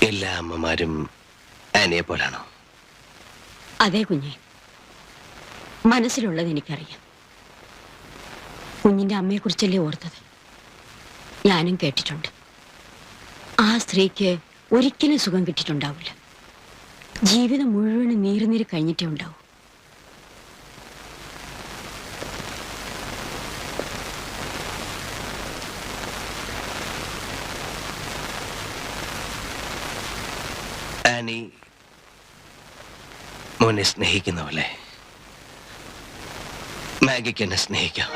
എല്ലാ അമ്മമാരും ആനിയെ പോലാണോ? അതെ കുഞ്ഞെ, മനസ്സിലുള്ളത് എനിക്കറിയാം. കുഞ്ഞിന്റെ അമ്മയെക്കുറിച്ചല്ലേ ഓർത്തത്. ഞാനും കേട്ടിട്ടുണ്ട്. ആ സ്ത്രീക്ക് ഒരിക്കലും സുഖം കിട്ടിയിട്ടുണ്ടാവില്ല. ജീവിതം മുഴുവനും നീറി കഴിഞ്ഞിട്ടേ ഉണ്ടാവൂ. ആനി മോനെ സ്നേഹിക്കുന്നവല്ലേ? മാഗിക്ക് എന്നെ സ്നേഹിക്കാം.